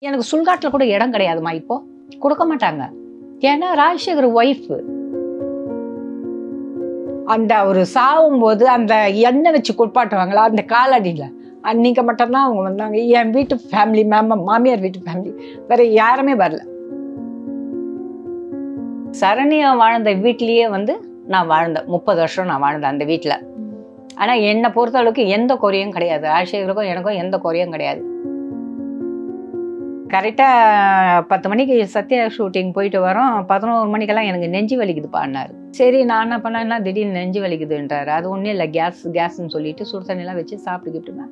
எனக்கு சுல்காட்டில் கூட இடம் கிடையாதுமா, இப்போ கொடுக்க மாட்டாங்க. ஏன்னா ராஜசேகர் ஒய்ஃபு அந்த ஒரு சாகும்போது அந்த எண்ணெய் வச்சு குட்பாட்டுவாங்களா அந்த காலடியில், அன்றைக்கி மட்டும்தான் அவங்க வந்தாங்க. என் வீட்டு ஃபேமிலி, மாமியார் வீட்டு ஃபேமிலி, வேறு யாருமே வரல. சரண்யா வாழ்ந்த வீட்லேயே நான் வாழ்ந்தேன் 30 வருஷம். நான் வாழ்ந்தேன் அந்த வீட்டில். ஆனால் என்னை பொறுத்த அளவுக்கு எந்த குறையும் கிடையாது. ராஜசேகருக்கும் எனக்கும் எந்த குறையும் கிடையாது. கரெக்டாக 10 மணிக்கு சத்யா ஷூட்டிங் போயிட்டு வரோம். 11 மணிக்கெல்லாம் எனக்கு நெஞ்சு வலிக்குதுப்பான்னாரு. சரி, நான் என்ன பண்ணேன்னா திடீர்னு நெஞ்சு வலிக்குதுன்றாரு. அது ஒன்றும் இல்லை, கேஸ்ன்னு சொல்லிட்டு சுடு தண்ணிலாம் வச்சு சாப்பிட்டுக்கிட்டுருந்தேன்.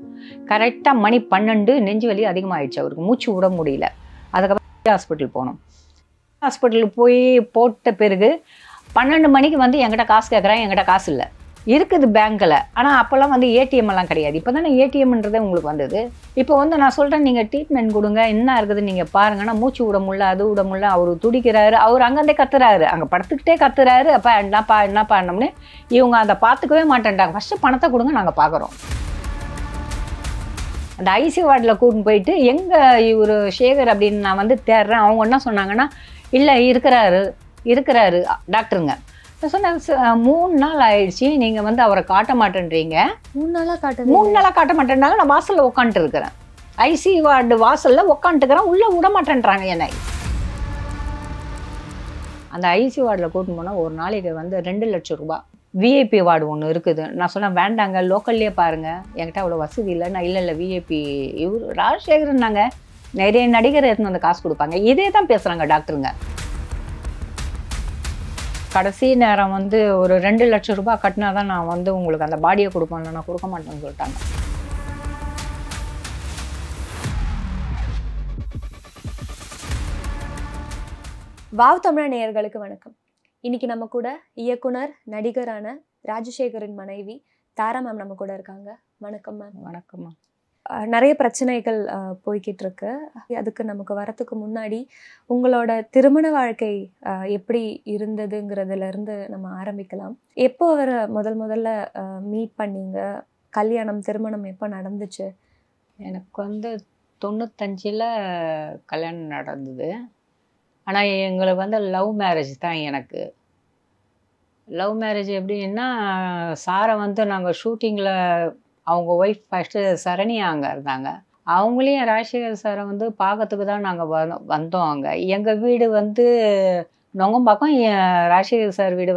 கரெக்டாக மணி 12 நெஞ்சு வலி அதிகமாகிடுச்சு அவருக்கு, மூச்சு விட முடியல. அதுக்கப்புறம் ஹாஸ்பிட்டல் போனோம். ஹாஸ்பிட்டலுக்கு போய் போட்ட பிறகு 12 மணிக்கு என்கிட்ட காசு கேட்குறேன். என்கிட்ட காசு இல்லை, இருக்குது பேங்க்கில். ஆனால் அப்போல்லாம் ஏடிஎம் எல்லாம் கிடையாது. இப்போ தானே ஏடிஎம்ன்றதே உங்களுக்கு வந்தது. இப்போ நான் சொல்கிறேன், நீங்கள் ட்ரீட்மெண்ட் கொடுங்க, என்ன இருக்குது நீங்கள் பாருங்கன்னா, மூச்சு விட முடியல, அது விட முடியல. அவர் துடிக்கிறாரு, அவர் அங்கேருந்தே கத்துறாரு, அங்கே படுத்துக்கிட்டே கத்துறாரு. அப்போ என்னப்பா என்னம்னு இவங்க அதை பார்த்துக்கவே மாட்டேன்ட்டாங்க. ஃபஸ்ட்டு பணத்தை கொடுங்க, நாங்கள் பார்க்குறோம். அந்த ஐசி வார்டில் கூட்டின்னு போயிட்டு எங்கே இவர் சேகர் அப்படின்னு நான் தேடுறேன். அவங்க என்ன சொன்னாங்கன்னா, இல்லை இருக்கிறாரு டாக்டருங்க. நான் சொன்னேன், 3 நாள் ஆயிடுச்சு, நீங்கள் அவரை காட்ட மாட்டேன்றீங்க. 3 நாளாக காட்ட மாட்டேன்றாங்க. நான் வாசலில் உட்காந்துட்டு இருக்கிறேன், ஐசி வார்டு வாசலில் உட்காந்துட்டுக்கிறேன். உள்ளே விட மாட்டேன்றாங்க என்னை. அந்த ஐசி வார்டில் கூட்டின்னு போனால் ஒரு நாளைக்கு 2 லட்சம் ரூபாய். விஐபி வார்டு ஒன்று இருக்குது. நான் சொன்னேன், வேண்டாங்க, லோக்கல்லையே பாருங்கள், என்கிட்ட அவ்வளோ வசதி இல்லை. நான் இல்லை விஐபி இவர் ராஜசேகரன்னாங்க, நிறைய நடிகர் எடுத்துன்னு காசு கொடுப்பாங்க. இதே தான் பேசுகிறாங்க டாக்டருங்க. கடைசி நேரம் ஒரு 2 லட்சம் ரூபாய் கட்டினா தான் நான் உங்களுக்கு அந்த பாடியை கொடுப்பேன், நான் கொடுக்க மாட்டேன்னு சொல்லிட்டாங்க. வாவ் தமிழ் நேயர்களுக்கு வணக்கம். இன்னைக்கு நம்ம கூட இயக்குனர், நடிகரான ராஜசேகரின் மனைவி தாரா மேம் நம்ம கூட இருக்காங்க. வணக்கம் மேம். வணக்கம்மா. நிறைய பிரச்சனைகள் போய்கிட்டு இருக்கு. அதுக்கு நமக்கு வரத்துக்கு முன்னாடி உங்களோட திருமண வாழ்க்கை எப்படி இருந்ததுங்கிறதுலேருந்து நம்ம ஆரம்பிக்கலாம். எப்போ அவரை முதல்ல மீட் பண்ணீங்க? கல்யாணம், திருமணம் எப்போ நடந்துச்சு? எனக்கு 95ல் கல்யாணம் நடந்தது. ஆனால் எங்களுக்கு லவ் மேரேஜ் தான். எனக்கு லவ் மேரேஜ் எப்படின்னா, சாரை நாங்கள் ஷூட்டிங்கில் அவங்க ஒய்ஃப் ஃபஸ்ட்டு சரண்யா அங்கே இருந்தாங்க. அவங்களையும் ராஜசேகர் சாரை பார்க்கறதுக்கு தான் நாங்கள் வந்தோம். அங்கே எங்கள் வீடு நொங்கம்பாக்கம், ராஜசேகர் சார் வீடு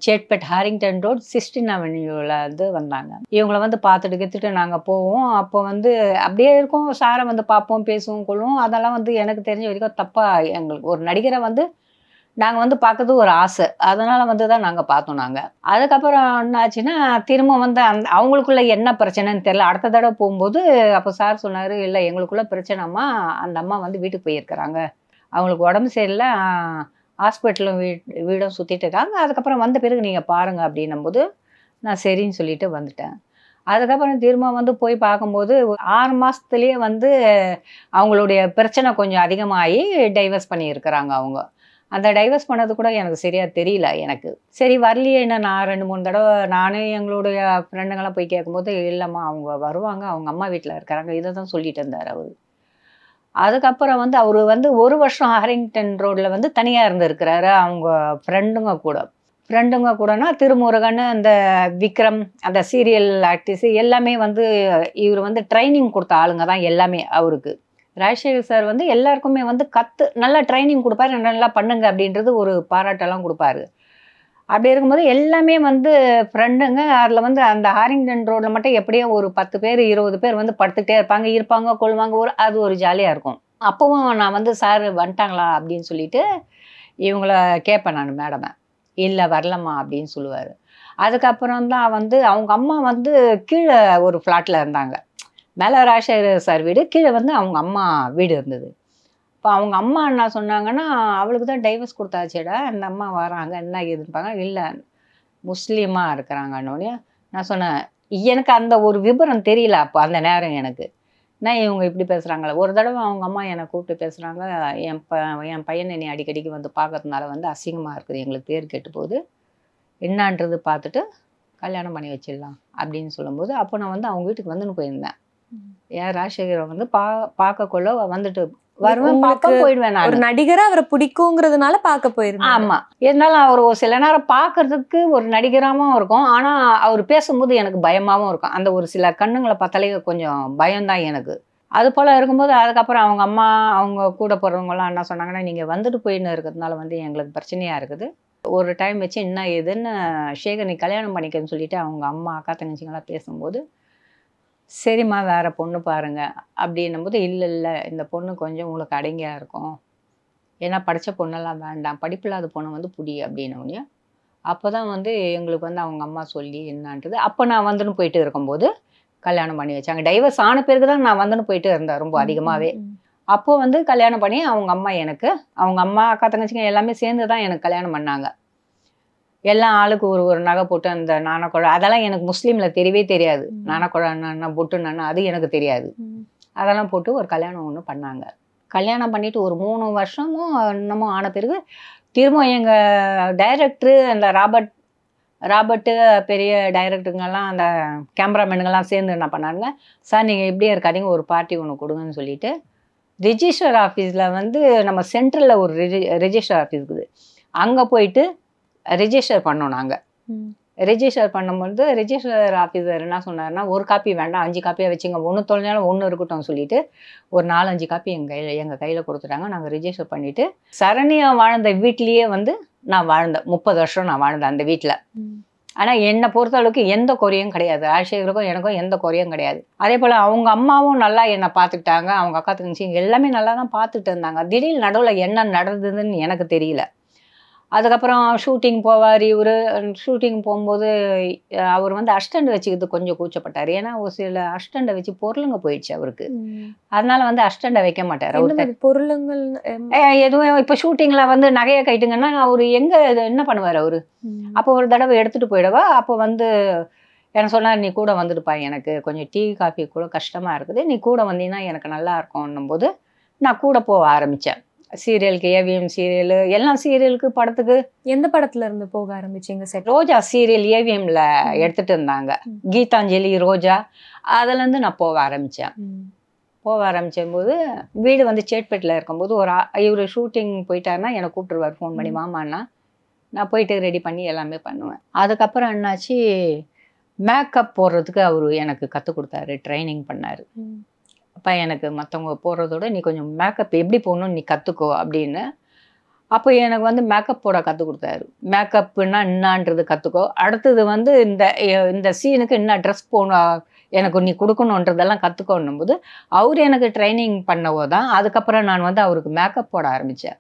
சேட்பேட் ஹாரிங்டன் ரோட் 16 அவென்யூவில் வந்தாங்க. இவங்கள பார்த்துட்டு நாங்கள் போவோம். அப்போ அப்படியே இருக்கோம், சாரை பார்ப்போம், பேசுவோம், கொள்வோம். அதெல்லாம் எனக்கு தெரிஞ்ச வரைக்கும் தப்பாக எங்களுக்கு ஒரு நடிகரை நாங்கள் பார்க்கறது ஒரு ஆசை. அதனால் தான் நாங்கள் பார்த்தோம். நாங்கள் அதுக்கப்புறம் என்னாச்சுன்னா, திரும்ப அவங்களுக்குள்ள என்ன பிரச்சனைன்னு தெரியல. அடுத்த தடவை போகும்போது அப்போ சார் சொன்னார், இல்லை எங்களுக்குள்ள பிரச்சனைம்மா, அந்த அம்மா வீட்டுக்கு போயிருக்கிறாங்க, அவங்களுக்கு உடம்பு சரியில்லை, ஹாஸ்பிட்டலும் வீடும் சுற்றிட்டு இருக்காங்க. அதுக்கப்புறம் வந்த பிறகு நீங்கள் பாருங்கள் அப்படின்னும்போது நான் சரின்னு சொல்லிட்டு வந்துட்டேன். அதுக்கப்புறம் திரும்ப போய் பார்க்கும்போது 6 மாதத்துலேயே அவங்களுடைய பிரச்சனை கொஞ்சம் அதிகமாகி டைவர்ஸ் பண்ணியிருக்கிறாங்க. அவங்க அந்த டைவர்ஸ் பண்ணது கூட எனக்கு சரியாக தெரியல. எனக்கு சரி வரலையே என்ன, நான் 2-3 தடவை நானே எங்களுடைய ஃப்ரெண்டுங்கெல்லாம் போய் கேட்கும்போது, இல்லைம்மா அவங்க வருவாங்க, அவங்க அம்மா வீட்டில் இருக்கிறாங்க, இதை தான் சொல்லிட்டு இருந்தார் அவர். அதுக்கப்புறம் அவர் 1 வருஷம் ஹாரிங்டன் ரோடில் தனியாக இருந்திருக்கிறாரு. அவங்க ஃப்ரெண்டுங்க கூடனா திருமுருகன், அந்த விக்ரம், அந்த சீரியல் ஆக்டிஸ் எல்லாமே இவர் ட்ரைனிங் கொடுத்த ஆளுங்க தான் எல்லாமே அவருக்கு. ராஜசேகர் சார் எல்லாருக்குமே நல்லா ட்ரைனிங் கொடுப்பாரு, நல்லா பண்ணுங்க அப்படின்றது ஒரு பாராட்டெல்லாம் கொடுப்பாரு. அப்படி இருக்கும்போது எல்லாமே ஃப்ரெண்டுங்க. அதில் அந்த ஹாரிங்டன் ரோடில் மட்டும் எப்படியோ ஒரு 10 பேர் 20 பேர் படுத்துக்கிட்டே இருப்பாங்க, கொள்வாங்க. அது ஒரு ஜாலியாக இருக்கும். அப்போவும் நான் சார் வந்துட்டாங்களா அப்படின்னு சொல்லிட்டு இவங்கள கேட்பேன் நான், மேடமை. இல்லை வரலம்மா அப்படின்னு சொல்லுவார். அதுக்கப்புறம் தான் அவங்க அம்மா கீழே ஒரு ஃப்ளாட்டில் இருந்தாங்க. மேலே ராஜசேகர் சார் வீடு, கீழே அவங்க அம்மா வீடு இருந்தது. இப்போ அவங்க அம்மா என்ன சொன்னாங்கன்னா, அவளுக்கு தான் டைவர்ஸ் கொடுத்தாச்சேடா, அந்த அம்மா வராங்க, என்ன ஏதுப்பாங்க, இல்லை முஸ்லீமாக இருக்கிறாங்கன்னொடனே நான் சொன்னேன், எனக்கு அந்த ஒரு விபரம் தெரியல அப்போ அந்த நேரம். எனக்கு நான் இவங்க இப்படி பேசுகிறாங்களே. ஒரு தடவை அவங்க அம்மா என்னை கூப்பிட்டு பேசுகிறாங்க, என் பையனை நீ அடிக்கடிக்கு பார்க்கறதுனால அசிங்கமாக இருக்குது, எங்களுக்கு பேர் கெட்டு போகுது, என்னான்றது பார்த்துட்டு கல்யாணம் பண்ணி வச்சிடலாம் அப்படின்னு சொல்லும்போது, அப்போ நான் அவங்க வீட்டுக்கு வந்துன்னு போயிருந்தேன். ஏன் ராஜசேகரை வந்து பார்க்கக்குள்ள வந்துட்டு வருவேன், பார்ப்பேன், போயிடுவேன். ஒரு நடிகரா அவரை பிடிக்குங்கிறதுனால பார்க்க போயிருந்தேன். ஆமா, இருந்தாலும் அவர் ஒரு சில நேரம் பார்க்கறதுக்கு ஒரு நடிகராகவும் இருக்கும். ஆனா அவர் பேசும்போது எனக்கு பயமாவும் இருக்கும். அந்த ஒரு சில கண்ணுங்களை பார்த்தாலே கொஞ்சம் பயம்தான் எனக்கு. அது போல இருக்கும்போது அதுக்கப்புறம் அவங்க அம்மா, அவங்க கூட போறவங்கலாம் என்ன சொன்னாங்கன்னா, நீங்க வந்துட்டு போயின்னு இருக்கிறதுனால வந்து எங்களுக்கு பிரச்சனையா இருக்குது. ஒரு டைம் வச்சு என்ன ஏதுன்னு சேகர் நீ கல்யாணம் பண்ணிக்கன்னு சொல்லிட்டு அவங்க அம்மா, அக்கா, தங்கச்சிங்கெல்லாம் பேசும்போது, சரிம்மா வேற பொண்ணு பாருங்க அப்படின்னும் போது, இல்லை இந்த பொண்ணு கொஞ்சம் உங்களுக்கு அடங்கியா இருக்கும், ஏன்னா படித்த பொண்ணெல்லாம் வேண்டாம், படிப்பில்லாத பொண்ணை வந்து புடி அப்படின்னோடனே அப்போ தான் வந்து எங்களுக்கு வந்து அவங்க அம்மா சொல்லி என்னான்றது. அப்போ நான் வந்துன்னு போயிட்டு இருக்கும்போது கல்யாணம் பண்ணி வச்சாங்க. டைவர்ஸ் ஆன பிறகு தான் நான் வந்துன்னு போயிட்டு இருந்தேன் ரொம்ப அதிகமாகவே. அப்போ வந்து கல்யாணம் பண்ணி அவங்க அம்மா எனக்கு, அவங்க அம்மா, அக்கா, தங்கச்சிங்க எல்லாமே சேர்ந்து தான் எனக்கு கல்யாணம் பண்ணாங்க. எல்லாம் ஆளுக்கு ஒரு நகை போட்டு அந்த நாணக்குழை, அதெல்லாம் எனக்கு முஸ்லீமில் தெரியவே தெரியாது. நாணக்குழை என்ன, பொட்டுன்னா அது எனக்கு தெரியாது. அதெல்லாம் போட்டு ஒரு கல்யாணம் ஒன்று பண்ணாங்க. கல்யாணம் பண்ணிட்டு ஒரு 3 வருஷமும் இன்னமும் ஆன பிறகு திரும்ப எங்கள் டைரக்டரு அந்த ராபர்ட்டு பெரிய டைரக்டருங்கெல்லாம் அந்த கேமராமேனுங்கெல்லாம் சேர்ந்து என்ன பண்ணாங்க, சார் நீங்கள் இப்படியே இருக்காதீங்க, ஒரு பார்ட்டி ஒன்று கொடுங்கன்னு சொல்லிட்டு ரிஜிஸ்டர் ஆஃபீஸில் வந்து நம்ம சென்ட்ரலில் ஒரு ரிஜிஸ்டர் ஆஃபீஸ் இருக்குது, அங்கே போயிட்டு ரெஜிஸ்டர் பண்ணோம். நாங்கள் ரெஜிஸ்டர் பண்ணும்போது ரிஜிஸ்டர் ஆஃபீஸர் என்ன சொன்னார்னா, ஒரு காப்பி வேண்டாம் 5 காப்பியாக வச்சுங்க, ஒன்று தொலைஞ்சாலும் ஒன்று இருக்கட்டும் சொல்லிட்டு ஒரு 4-5 காப்பி எங்கள் கையில் கொடுத்துட்டாங்க. நாங்கள் ரெஜிஸ்டர் பண்ணிவிட்டு சரண்யா வாழ்ந்த வீட்லேயே வந்து நான் வாழ்ந்தேன். 30 வருஷம் நான் வாழ்ந்தேன் அந்த வீட்டில். ஆனால் என்னை பொறுத்த அளவுக்கு எந்த குறையும் கிடையாது. ராஜசேகருக்கும் எனக்கும் எந்த குறையும் கிடையாது. அதே போல் அவங்க அம்மாவும் நல்லா என்னை பார்த்துக்கிட்டாங்க, அவங்க அக்கா தங்கச்சி எல்லாமே நல்லா தான் பார்த்துட்டு இருந்தாங்க. திடீர் நடுவில் என்ன நடந்ததுன்னு எனக்கு தெரியல. அதுக்கப்புறம் ஷூட்டிங் போவார். இவர் ஷூட்டிங் போகும்போது அவர் வந்து அசிஸ்டண்ட் வச்சுக்கிறது கொஞ்சம் கூச்சப்பட்டார். ஏன்னா ஒரு சில அசிஸ்டண்டை வச்சு பொருளுங்க போயிடுச்சு அவருக்கு. அதனால வந்து அசிஸ்டண்டை வைக்க மாட்டார். அவர் பொருளுங்கள் எதுவும் இப்போ ஷூட்டிங்கில் வந்து நகையை கைட்டுங்கன்னா அவர் எங்கே என்ன பண்ணுவார் அவரு? அப்போ ஒரு தடவை எடுத்துகிட்டு போயிடவா, அப்போ வந்து எனக்கு சொன்னார், நீ கூட வந்துடுப்பா, எனக்கு கொஞ்சம் டீ காஃபி கூட கஷ்டமாக இருக்குது, நீ கூட வந்தீங்கன்னா எனக்கு நல்லா இருக்கும்னும் போது நான் கூட போக ஆரம்பித்தேன். சீரியலுக்கு, ஏவிஎம் சீரியலு, எல்லாம் சீரியலுக்கு, படத்துக்கு. எந்த படத்துல இருந்து போக ஆரம்பிச்சிங்க? ரோஜா சீரியல் ஏவிஎம்ல எடுத்துட்டு இருந்தாங்க, கீதாஞ்சலி, ரோஜா, அதுலேருந்து நான் போக ஆரம்பித்தேன். போக ஆரம்பிச்சபோது வீடு வந்து சேட்பேட்டில் இருக்கும்போது இவர் ஷூட்டிங் போயிட்டாருன்னா என்னை கூப்பிட்டுருவார் ஃபோன் பண்ணி, மாமான்னா நான் போயிட்டு ரெடி பண்ணி எல்லாமே பண்ணுவேன். அதுக்கப்புறம் என்னாச்சு, மேக்கப் போடுறதுக்கு அவர் எனக்கு கற்றுக் கொடுத்தாரு, ட்ரைனிங் பண்ணார். அப்போ எனக்கு மற்றவங்க போடுறதோட நீ கொஞ்சம் மேக்கப் எப்படி போடணும்னு நீ கற்றுக்கோ அப்படின்னு. அப்போ எனக்கு வந்து மேக்கப் போட கற்றுக் கொடுத்தாரு. மேக்கப்புன்னா என்னான்றது கற்றுக்கோ, அடுத்தது வந்து இந்த சீனுக்கு என்ன ட்ரெஸ் போடணும் எனக்கு நீ கொடுக்கணுன்றதெல்லாம் கற்றுக்கணும் போது அவர் எனக்கு ட்ரைனிங் பண்ணவோ தான் அதுக்கப்புறம் நான் வந்து அவருக்கு மேக்கப் போட ஆரம்பித்தேன்.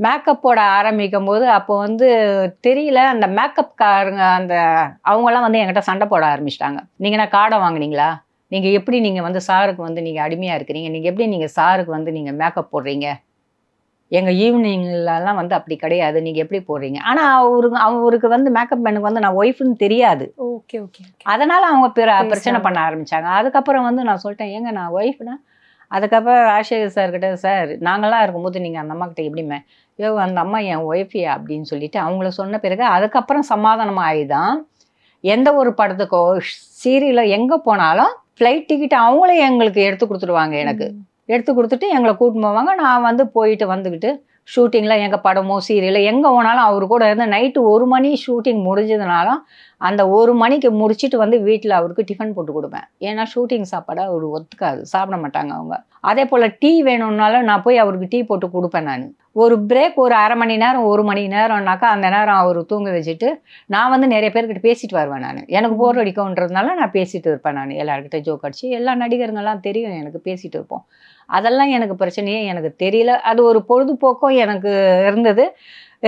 மேக்கப் போட ஆரம்பிக்கும் போது அப்போ வந்து தெரியல, அந்த மேக்கப்காரங்க அந்த அவங்களாம் வந்து என்கிட்ட சண்டை போட ஆரம்பிச்சிட்டாங்க. நீங்கள் நான் கார்டை வாங்கினீங்களா, நீங்கள் எப்படி நீங்கள் வந்து சாருக்கு வந்து நீங்கள் அடிமையாக இருக்கிறீங்க, நீங்கள் எப்படி நீங்கள் சாருக்கு வந்து நீங்கள் மேக்கப் போடுறீங்க, எங்கள் ஈவினிங்லலாம் வந்து அப்படி கிடையாது, நீங்கள் எப்படி போடுறீங்க. ஆனால் அவருக்கு வந்து மேக்கப் மேனுக்கு வந்து நான் ஒய்ஃப்னு தெரியாது. Okay okay. அதனால் அவங்க பிரச்சனை பண்ண ஆரம்பித்தாங்க. அதுக்கப்புறம் வந்து நான் சொல்லிட்டேன், ஏங்க நான் ஒய்ஃப்னா. அதுக்கப்புறம் ராஜசேகர் சார்கிட்ட, சார் நாங்களாம் இருக்கும்போது நீங்கள் அந்த அம்மாக்கிட்ட எப்படிமே, அந்த அம்மா என் ஒய்ஃபியா அப்படின்னு சொல்லிட்டு அவங்கள சொன்ன பிறகு அதுக்கப்புறம் சமாதானம் ஆகிதான் எந்த ஒரு படத்துக்கோ சீரியலோ எங்கே போனாலும் ஃப்ளைட் டிக்கெட் அவங்களே எங்களுக்கு எடுத்து கொடுத்துருவாங்க. எனக்கு எடுத்து கொடுத்துட்டு எங்களை கூட்டின்னு போவாங்க. நான் வந்து போயிட்டு வந்துக்கிட்டு ஷூட்டிங்கில் எங்கள் படமோ சீரியலோ எங்கே போனாலும் அவர் கூட இருந்து நைட்டு 1 மணி ஷூட்டிங் முடிஞ்சதுனாலும் அந்த 1 மணிக்கு முடிச்சுட்டு வந்து வீட்டில் அவருக்கு டிஃபன் போட்டு கொடுப்பேன். ஏன்னா ஷூட்டிங் சாப்பாடை அவர் ஒத்துக்காது, சாப்பிட மாட்டாங்க அவங்க. அதே போல் டீ வேணும்னாலும் நான் போய் அவருக்கு டீ போட்டு கொடுப்பேன். நான் ஒரு பிரேக் ஒரு அரை மணி நேரம் 1 மணி நேரம்னாக்கா அந்த நேரம் அவர் தூங்க வச்சுட்டு நான் வந்து நிறைய பேர்கிட்ட பேசிட்டு வருவேன். நான் எனக்கு போர் அடிக்கும்ன்றதுனால நான் பேசிட்டு இருப்பேன். நான் எல்லாருக்கிட்ட ஜோக் அடிச்சு, எல்லா நடிகருங்கெல்லாம் தெரியும் எனக்கு, பேசிட்டு இருப்போம். அதெல்லாம் எனக்கு பிரச்சனையே எனக்கு தெரியல. அது ஒரு பொழுதுபோக்கும் எனக்கு இருந்தது.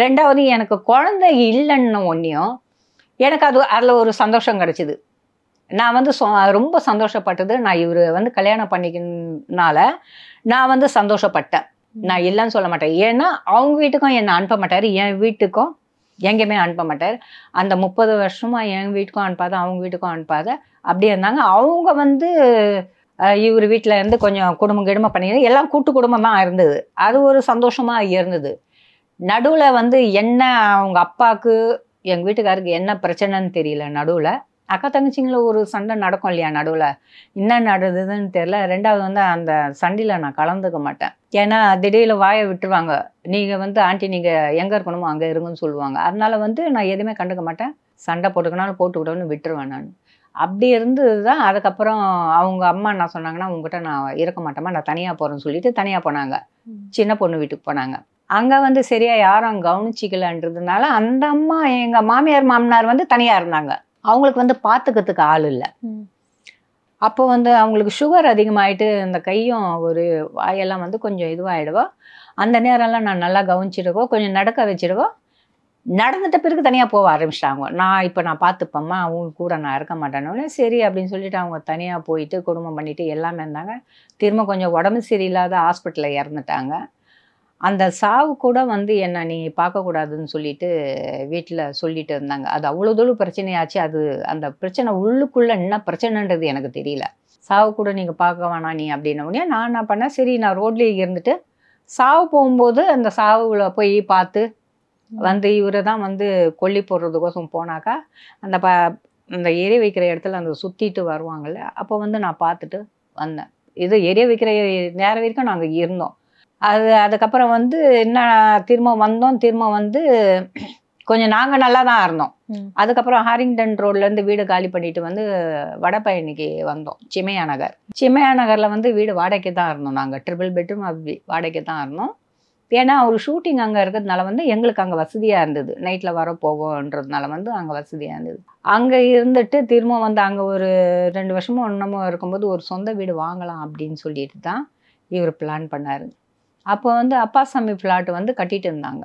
2வது எனக்கு குழந்தை இல்லைன்னு ஒன்றையும் எனக்கு அதில் ஒரு சந்தோஷம் கிடச்சிது. நான் வந்து ரொம்ப சந்தோஷப்பட்டது, நான் இவர் வந்து கல்யாணம் பண்ணிக்கிறதுனால நான் வந்து சந்தோஷப்பட்டேன். நான் இல்லைன்னு சொல்ல மாட்டேன். ஏன்னா அவங்க வீட்டுக்கும் என்னை அனுப்ப மாட்டார், என் வீட்டுக்கும் எங்கேயுமே அனுப்ப மாட்டார். அந்த 30 வருஷமாக என் வீட்டுக்கும் அனுப்பாத, அவங்க வீட்டுக்கும் அனுப்பாத அப்படியே இருந்தாங்க. அவங்க வந்து இவர் வீட்டில் இருந்து கொஞ்சம் குடும்பம் பண்ணிக்கிறது, எல்லாம் கூட்டு குடும்பம் தான் இருந்தது. அது ஒரு சந்தோஷமாக இருந்தது. நடுவில் வந்து என்ன அவங்க அப்பாவுக்கு எங்கள் வீட்டுக்காருக்கு என்ன பிரச்சனைன்னு தெரியல நடுவில். அக்கா தங்கச்சிங்கள ஒரு சண்டை நடக்கும் இல்லையா நடுவில், என்ன நடந்ததுன்னு தெரியல. ரெண்டாவது வந்து அந்த சண்டையில் நான் கலந்துக்க மாட்டேன். ஏன்னா திடீர்னு வாயை விட்டுருவாங்க, நீங்கள் வந்து ஆண்டி நீங்கள் எங்கே இருக்கணுமோ அங்கே இருங்கன்னு சொல்லுவாங்க. அதனால வந்து நான் எதுவுமே கண்டுக்க மாட்டேன். சண்டை போட்டுக்கினாலும் போட்டுக்கிட்டோன்னு விட்டுருவேன் நான். அப்படி இருந்தது தான். அதுக்கப்புறம் அவங்க அம்மா என்ன சொன்னாங்கன்னா, உங்ககிட்ட நான் இருக்க மாட்டேம்மா, நான் தனியாக போகிறேன்னு சொல்லிட்டு தனியாக போனாங்க. சின்ன பொண்ணு வீட்டுக்கு போனாங்க. அங்கே வந்து சரியாக யாரும் கவனிச்சிக்கலன்றதுனால அந்த அம்மா எங்கள் மாமியார் மாமனார் வந்து தனியாக இருந்தாங்க. அவங்களுக்கு வந்து பார்த்துக்கிறதுக்கு ஆள் இல்லை. அப்போ வந்து அவங்களுக்கு சுகர் அதிகமாகிட்டு இந்த கையும் ஒரு வாயெல்லாம் வந்து கொஞ்சம் இதுவாகிடுவோ. அந்த நேரம்லாம் நான் நல்லா கவனிச்சிடுவோ, கொஞ்சம் நடக்க வச்சிடுவோ. நடந்துட்ட பிறகு தனியாக போக ஆரம்பிச்சிட்டாங்க. நான் பார்த்துப்பேம்மா, அவங்க கூட நான் இருக்க மாட்டேன்னு. சரி அப்படின்னு சொல்லிட்டு அவங்க தனியாக போயிட்டு குடும்பம் பண்ணிட்டு எல்லாமே இருந்தாங்க. திரும்ப கொஞ்சம் உடம்பு சரியில்லாத ஹாஸ்பிட்டலில் இறந்துட்டாங்க. அந்த சாவு கூட வந்து என்ன நீ பார்க்கக்கூடாதுன்னு சொல்லிட்டு வீட்டில் சொல்லிட்டு இருந்தாங்க. அது அவ்வளோ தூரம் பிரச்சனையாச்சு. அது அந்த பிரச்சனை உள்ளுக்குள்ளே என்ன பிரச்சனைன்றது எனக்கு தெரியல. சாவு கூட நீங்கள் பார்க்க வேணாம் நீ அப்படின்னோடனே நான் என்ன பண்ணேன், சரி நான் ரோட்லேயே இருந்துட்டு சாவு போகும்போது அந்த சாவுல போய் பார்த்து வந்து இவரை தான் வந்து கொல்லி போடுறதுக்கோசம் போனாக்கா அந்த அந்த எரிய வைக்கிற இடத்துல அந்த சுற்றிட்டு வருவாங்கள்ல, அப்போ வந்து நான் பார்த்துட்டு வந்தேன். இது எரிய வைக்கிற நேரம் வரைக்கும் நாங்கள் இருந்தோம். அதுக்கப்புறம் வந்து என்ன திரும்ப வந்தோம். திரும்ப வந்து கொஞ்சம் நாங்கள் நல்லா தான் இருந்தோம். அதுக்கப்புறம் ஹாரிங்டன் ரோட்லேருந்து வீடு காலி பண்ணிட்டு வந்து வடபழனிக்கு வந்தோம். சிமையா நகர். சிமையா நகரில் வந்து வீடு வாடகைக்கு தான் இருந்தோம். நாங்கள் 3 பெட்ரூம் அப்படி வாடகைக்கு தான் இருந்தோம். ஏன்னா ஒரு ஷூட்டிங் அங்கே இருக்கிறதுனால வந்து எங்களுக்கு அங்கே வசதியாக இருந்தது. நைட்டில் வர போவோன்றதுனால வந்து அங்கே வசதியாக இருந்தது. அங்கே இருந்துட்டு திரும்ப வந்து அங்கே ஒரு 2 வருஷமோ ஒன்றுமோ இருக்கும்போது ஒரு சொந்த வீடு வாங்கலாம் அப்படின்னு சொல்லிட்டு தான் இவர் பிளான் பண்ணார். அப்போ வந்து அப்பாசாமி ஃப்ளாட் வந்து கட்டிட்டு இருந்தாங்க.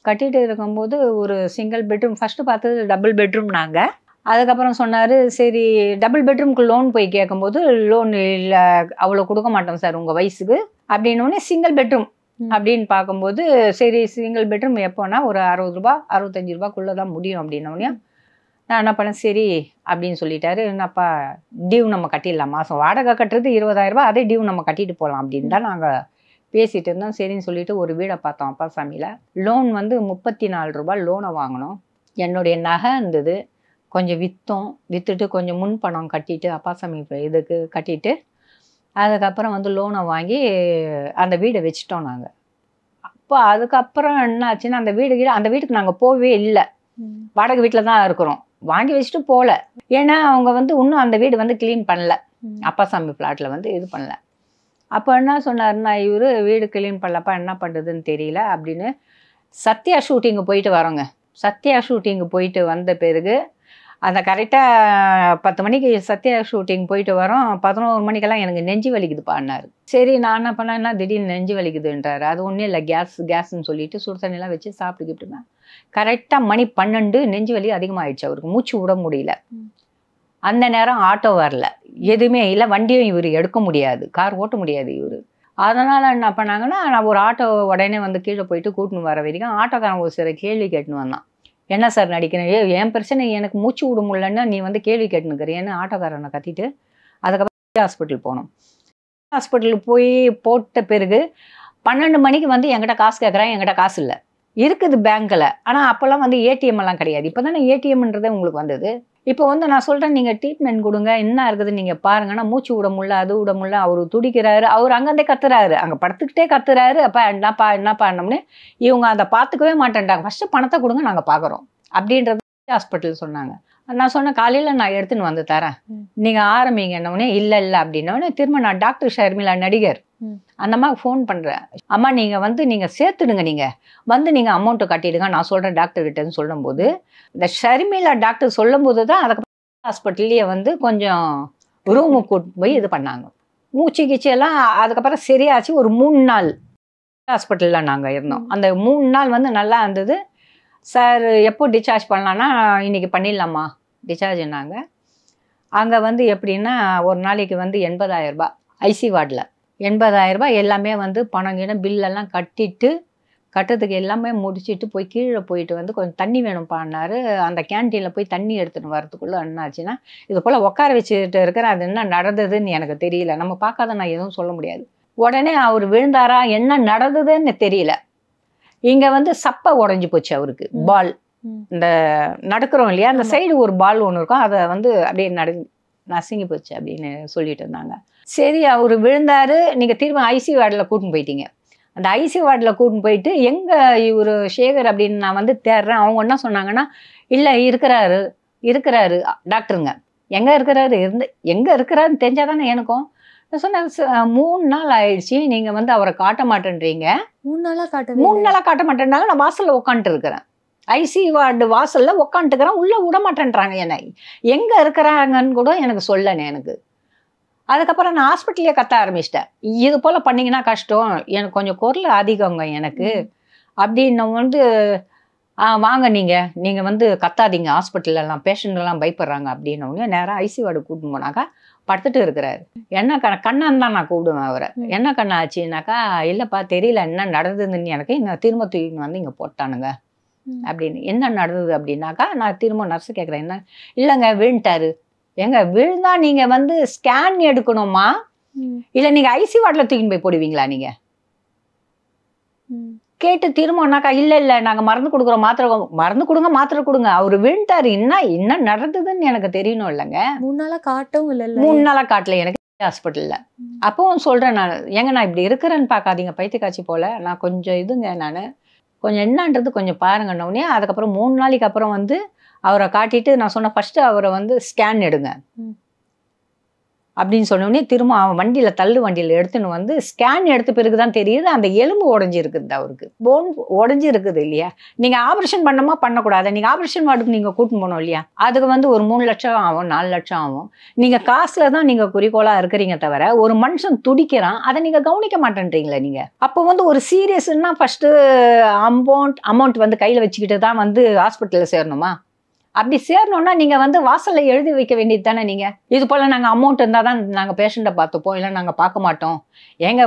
கட்டிட்டு இருக்கும்போது ஒரு சிங்கிள் பெட்ரூம் ஃபஸ்ட்டு பார்த்தது டபுள் பெட்ரூம். நாங்கள் அதுக்கப்புறம் சொன்னார், சரி டபுள் பெட்ரூம்க்கு லோன் போய் கேட்கும்போது லோன் இல்லை அவ்வளோ கொடுக்க மாட்டோம் சார் உங்கள் வயசுக்கு அப்படின்னோடனே சிங்கிள் பெட்ரூம் அப்படின்னு பார்க்கும்போது சரி சிங்கிள் பெட்ரூம் எப்போனா ஒரு 60 ரூபா 65 ரூபாக்குள்ளே தான் முடியும் அப்படின்னோடனே நான் என்ன பண்ணேன், சரி அப்படின்னு சொல்லிட்டாரு. என்னப்பா டியூ நம்ம கட்டிடலாம், மாதம் வாடகை கட்டுறது 20,000 ரூபா, அதே டியூ நம்ம கட்டிட்டு போகலாம் அப்படின்னு தான் நாங்கள் பேசிகிட்டு இருந்தோம். சரின்னு சொல்லிட்டு ஒரு வீடை பார்த்தோம் அப்பாசாமியில். லோன் வந்து 34 ரூபா லோனை வாங்கினோம். என்னுடைய நகை இருந்தது கொஞ்சம் விற்றுட்டு கொஞ்சம் முன் பணம் கட்டிட்டு அப்பாசாமி இதுக்கு கட்டிட்டு அதுக்கப்புறம் வந்து லோனை வாங்கி அந்த வீடை வச்சுட்டோம் நாங்கள். அப்போ அதுக்கப்புறம் என்ன ஆச்சுன்னா அந்த வீட்டுக்கு நாங்கள் போகவே இல்லை. வாடகை வீட்டில் தான் இருக்கிறோம். வாங்கி வச்சுட்டு போகல. ஏன்னா அவங்க வந்து இன்னும் அந்த வீடு வந்து க்ளீன் பண்ணல. அப்பாசாமி ஃப்ளாட்டில் வந்து இது பண்ணல. அப்போ என்ன சொன்னார்னா, இவர் வீடு க்ளீன் பண்ணலப்பா என்ன பண்ணுறதுன்னு தெரியல அப்படின்னு சத்யா ஷூட்டிங்கு போயிட்டு வரோங்க. சத்யா ஷூட்டிங்கு போயிட்டு வந்த பிறகு அந்த கரெக்டாக 10 மணிக்கு சத்யா ஷூட்டிங் போயிட்டு வரோம். 11 மணிக்கெல்லாம் எனக்கு நெஞ்சு வலிக்குதுப்பான்னாரு. சரி நான் என்ன பண்ணேன்னா திடீர்னு நெஞ்சு வலிக்குதுன்றாரு. அது ஒன்றும் இல்லை கேஸ்ன்னு சொல்லிட்டு சுடு தண்ணிலாம் வச்சு சாப்பிட்டுக்கிட்டுனா கரெக்டாக மணி 12 நெஞ்சு வலி அதிகமாகிடுச்சு. அவருக்கு மூச்சு விட முடியல. அந்த நேரம் ஆட்டோ வரல, எதுவுமே இல்லை, வண்டியும் இவர் எடுக்க முடியாது, கார் ஓட்ட முடியாது இவர். அதனால் என்ன பண்ணாங்கன்னா நான் ஒரு ஆட்டோ உடனே வந்து கீழே போயிட்டு கூட்டின்னு வர வரைக்கும் ஆட்டோக்காரன் ஒரு சில கேள்வி கேட்டுன்னு வந்தான். என்ன சார் நடிக்கிறேன், என் பிரச்சனை எனக்கு மூச்சு விட முடியலன்னா நீ வந்து கேள்வி கேட்டுனுக்கிறேன்னு ஆட்டோக்காரனை கத்திட்டு அதுக்கப்புறம் ஹாஸ்பிட்டல் போனோம். ஹாஸ்பிட்டலுக்கு போய் போட்ட பிறகு 12 மணிக்கு வந்து என்கிட்ட காசு கேட்குறேன். என்கிட்ட காசு இல்லை, இருக்குது பேங்க்கில். ஆனால் அப்போல்லாம் வந்து ஏடிஎம் எல்லாம் கிடையாது. இப்போ தானே ஏடிஎம்ன்றதே உங்களுக்கு வந்தது. இப்போ வந்து நான் சொல்கிறேன் நீங்கள் ட்ரீட்மெண்ட் கொடுங்க, என்ன இருக்குது நீங்கள் பாருங்கன்னா மூச்சு விட முடியல, அது விட முடியல. அவர் துடிக்கிறாரு, அவர் அங்கேருந்தே கத்துறாரு, அங்கே படுத்துக்கிட்டே கத்துறாரு. அப்பா என்னப்பா என்னம்னு இவங்க அதை பார்த்துக்கவே மாட்டேன்ட்டாங்க. ஃபஸ்ட்டு பணத்தை கொடுங்க நாங்கள் பார்க்குறோம் அப்படின்றது ஹாஸ்பிட்டல் சொன்னாங்க. நான் சொன்னேன் காலையில் நான் எடுத்துன்னு வந்து தரேன், நீங்கள் ஆரம்பிங்க. என்னவுடனே இல்லை அப்படின்னோடனே திரும்ப நான் டாக்டர் ஷர்மிளா நடிகர் அந்த அம்மாவுக்கு ஃபோன் பண்ணுறேன். அம்மா நீங்கள் வந்து நீங்கள் சேர்த்துடுங்க, நீங்கள் வந்து நீங்கள் அமௌண்ட்டு கட்டிடுங்க, நான் சொல்கிறேன் டாக்டர்கிட்டன்னு சொல்லும்போது இந்த ஷர்மிளா டாக்டர் சொல்லும்போது தான் அதுக்கப்புறம் ஹாஸ்பிட்டல்லையே வந்து கொஞ்சம் ரூமுக்கு கூட்டு போய் இது பண்ணாங்க. மூச்சு கீச்செல்லாம் அதுக்கப்புறம் சரியாச்சு. ஒரு 3 நாள் ஹாஸ்பிட்டலில் நாங்கள் இருந்தோம். அந்த 3 நாள் வந்து நல்லா இருந்தது. சார் எப்போ டிஸ்சார்ஜ் பண்ணலான்னா இன்றைக்கி பண்ணிடலாமா டிஸ்சார்ஜ்னாங்க. அங்கே வந்து எப்படின்னா ஒரு நாளைக்கு வந்து 80,000 ரூபாய் ஐசி வார்டில் 80,000 ரூபாய் எல்லாமே வந்து பணம் பில்லெல்லாம் கட்டுறதுக்கு எல்லாமே முடிச்சுட்டு போய் கீழே போயிட்டு வந்து கொஞ்சம் தண்ணி வேணும்ப்பான்னாரு. அந்த கேன்டீனில் போய் தண்ணி எடுத்துகிட்டு வரதுக்குள்ளே என்னாச்சுன்னா இது போல் உட்கார வச்சுட்டு இருக்கிற அது என்ன நடந்ததுன்னு எனக்கு தெரியல. நம்ம பார்க்காத நான் எதுவும் சொல்ல முடியாது. உடனே அவர் விழுந்தாரா என்ன நடந்ததுன்னு தெரியல. இங்கே வந்து சப்பை உடஞ்சி போச்சு அவருக்கு, பால் இந்த நடக்கிறோம் இல்லையா, அந்த சைடு ஒரு பால் ஒன்று இருக்கும், அதை வந்து அப்படியே நசுங்கி போச்சு அப்படின்னு சொல்லிட்டு இருந்தாங்க. சரி, அவர் விழுந்தாரு, நீங்கள் திரும்ப ஐசி வார்டில் கூட்டின்னு போயிட்டீங்க. அந்த ஐசி வார்டில் கூட்டின்னு போயிட்டு எங்கே இவர் சேகர் அப்படின்னு நான் வந்து தேடுறேன். அவங்க என்ன சொன்னாங்கன்னா, இல்லை இருக்கிறாரு டாக்டருங்க. எங்கே இருக்கிறாரு எங்கே இருக்கிறாருன்னு தெரிஞ்சால் தானே எனக்கும். நான் சொன்னேன், 3 நாள் ஆயிடுச்சு, நீங்கள் வந்து அவரை காட்ட மாட்டேன்றீங்க. 3 நாளாக காட்ட மாட்டேன்றாங்க. நான் வாசலில் உட்காந்துட்டு இருக்கிறேன், ஐசி வார்டு வாசலில் உட்காந்துட்டுக்கிறேன், உள்ளே விட மாட்டேன்றாங்க. என்னை எங்கே இருக்கிறாங்கன்னு கூட எனக்கு சொல்லணே எனக்கு. அதுக்கப்புறம் நான் ஹாஸ்பிட்டலே கத்த ஆரம்பிச்சிட்டேன். இது போல் பண்ணிங்கன்னா கஷ்டம், எனக்கு கொஞ்சம் குரல் அதிகங்க எனக்கு அப்படின்னு வந்து, வாங்க நீங்கள் வந்து கத்தாதீங்க, ஹாஸ்பிட்டலெல்லாம் பேஷண்ட்லாம் பயப்படுறாங்க அப்படின்னவங்க நேராக ஐசி வார்டு கூட்டின்னு போனாக்கா படுத்துட்டு இருக்கிறாரு. என்ன கண்ணான்னு தான் நான் கூப்பிடுவேன் அவரை. என்ன கண்ணா ஆச்சுனாக்கா, இல்லைப்பா தெரியல என்ன நடந்ததுன்னு எனக்கு, இன்னும் திரும்ப தூக்கி வந்து இங்கே போட்டானுங்க அப்படின்னு. என்ன நடந்தது அப்படின்னாக்கா, நான் திரும்ப நர்ஸு கேட்குறேன், என்ன இல்லைங்க விழுந்துட்டாரு. எங்க விழுந்தா நீங்கள் வந்து ஸ்கேன் எடுக்கணுமா, இல்லை நீங்கள் ஐசி வார்டில் தூக்கின்னு போய் போடுவீங்களா நீங்கள் கேட்டு திரும்பனாக்கா, இல்லை நாங்கள் மருந்து கொடுக்குறோம், மருந்து கொடுங்க, மாத்திரை கொடுங்க, அவர் விழுந்தாரு, என்ன நடந்ததுன்னு எனக்கு தெரியணும் இல்லைங்க. 3 நாளாக காட்டவும் இல்லை. 3 நாளாக காட்டல எனக்கு ஹாஸ்பிட்டலில். அப்பவும் சொல்கிறேன் நான், நான் இப்படி இருக்கிறேன்னு பார்க்காதீங்க, பைத்தியக்காட்சி போல், நான் கொஞ்சம் இதுங்க, நான் கொஞ்சம் என்னன்றது கொஞ்சம் பாருங்கன்னொடனே, அதுக்கப்புறம் 3 நாளைக்கு அப்புறம் வந்து அவரை காட்டிட்டு நான் சொன்னேன், ஃபஸ்ட்டு அவரை வந்து ஸ்கேன் எடுங்க அப்படின்னு சொன்னோடனே திரும்ப அவன் தள்ளு வண்டியில் எடுத்துன்னு வந்து ஸ்கேன் எடுத்த பிறகு தான் தெரியுது அந்த எலும்பு உடஞ்சி இருக்குது, அவருக்கு போன் உடஞ்சி இருக்குது இல்லையா. நீங்கள் ஆப்ரேஷன் பண்ணக்கூடாது, நீங்கள் ஆப்ரேஷன் வார்டுக்கு நீங்கள் கூட்டின்னு போகணும் இல்லையா. அதுக்கு வந்து ஒரு 3 லட்சம் ஆகும், 4 லட்சம் ஆகும். நீங்கள் காசில் தான் நீங்கள் குறிக்கோளாக இருக்கிறீங்க தவிர, ஒரு மனுஷன் துடிக்கிறான், அதை நீங்கள் கவனிக்க மாட்டேன்றீங்களே நீங்கள். அப்போ வந்து ஒரு சீரியஸ்ன்னா ஃபஸ்ட்டு அமௌண்ட் வந்து கையில் வச்சுக்கிட்டு தான் வந்து ஹாஸ்பிட்டலில் சேரணுமா? அப்படி சேரணும்னா நீங்கள் வந்து வாசலில் எழுதி வைக்க வேண்டியது தானே. நீங்கள் இது போல் நாங்கள் அமௌண்ட் இருந்தால் தான் நாங்கள் பேஷண்ட்டை பார்த்துப்போம், இல்லை நாங்கள் பார்க்க மாட்டோம்.